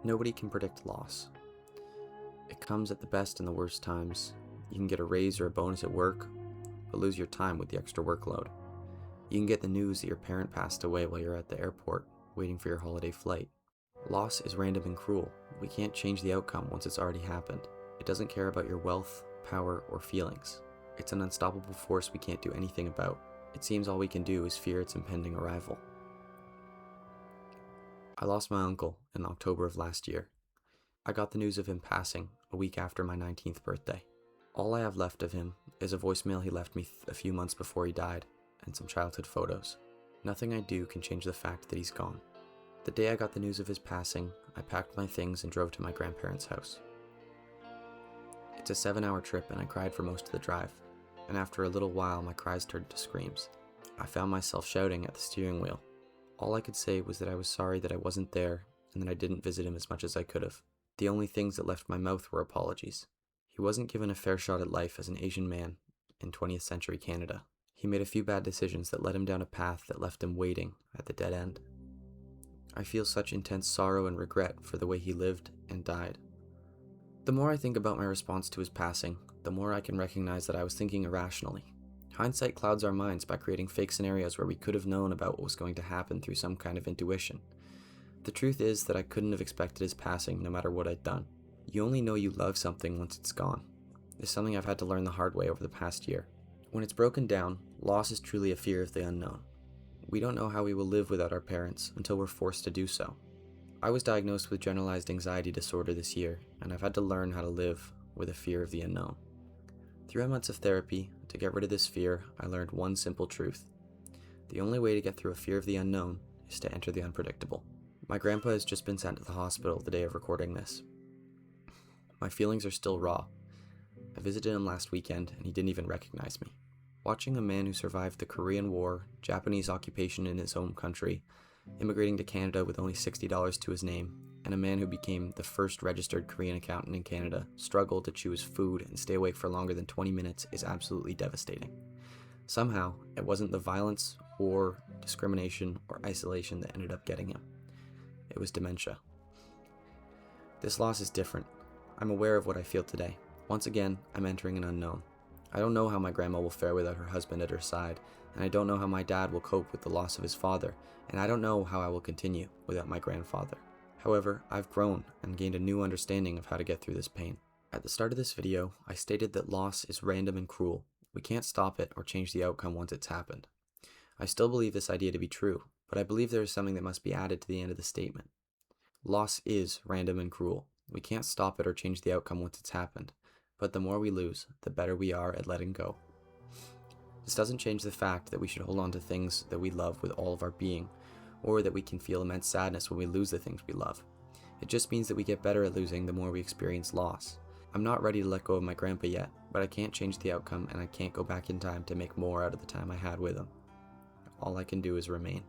Nobody can predict loss. It comes at the best and the worst times. You can get a raise or a bonus at work, but lose your time with the extra workload. You can get the news that your parent passed away while you're at the airport, waiting for your holiday flight. Loss is random and cruel. We can't change the outcome once it's already happened. It doesn't care about your wealth, power, or feelings. It's an unstoppable force we can't do anything about. It seems all we can do is fear its impending arrival. I lost my uncle in October of last year. I got the news of him passing a week after my 19th birthday. All I have left of him is a voicemail he left me a few months before he died, and some childhood photos. Nothing I do can change the fact that he's gone. The day I got the news of his passing, I packed my things and drove to my grandparents' house. It's a 7-hour trip and I cried for most of the drive, and after a little while my cries turned to screams. I found myself shouting at the steering wheel. All I could say was that I was sorry that I wasn't there and that I didn't visit him as much as I could have. The only things that left my mouth were apologies. He wasn't given a fair shot at life as an Asian man in 20th century Canada. He made a few bad decisions that led him down a path that left him waiting at the dead end. I feel such intense sorrow and regret for the way he lived and died. The more I think about my response to his passing, the more I can recognize that I was thinking irrationally. Hindsight clouds our minds by creating fake scenarios where we could have known about what was going to happen through some kind of intuition. The truth is that I couldn't have expected his passing no matter what I'd done. You only know you love something once it's gone. It's something I've had to learn the hard way over the past year. When it's broken down, loss is truly a fear of the unknown. We don't know how we will live without our parents until we're forced to do so. I was diagnosed with generalized anxiety disorder this year, and I've had to learn how to live with a fear of the unknown. Through months of therapy, to get rid of this fear, I learned one simple truth. The only way to get through a fear of the unknown is to enter the unpredictable. My grandpa has just been sent to the hospital the day of recording this. My feelings are still raw. I visited him last weekend, and he didn't even recognize me. Watching a man who survived the Korean War, Japanese occupation in his home country, immigrating to Canada with only $60 to his name, and a man who became the first registered Korean accountant in Canada struggle to chew his food and stay awake for longer than 20 minutes is absolutely devastating. Somehow, it wasn't the violence, war, discrimination, or isolation that ended up getting him. It was dementia. This loss is different. I'm aware of what I feel today. Once again, I'm entering an unknown. I don't know how my grandma will fare without her husband at her side, and I don't know how my dad will cope with the loss of his father, and I don't know how I will continue without my grandfather. However, I've grown and gained a new understanding of how to get through this pain. At the start of this video, I stated that loss is random and cruel. We can't stop it or change the outcome once it's happened. I still believe this idea to be true, but I believe there is something that must be added to the end of the statement. Loss is random and cruel. We can't stop it or change the outcome once it's happened, but the more we lose, the better we are at letting go. This doesn't change the fact that we should hold on to things that we love with all of our being, or that we can feel immense sadness when we lose the things we love. It just means that we get better at losing the more we experience loss. I'm not ready to let go of my grandpa yet, but I can't change the outcome and I can't go back in time to make more out of the time I had with him. All I can do is remain.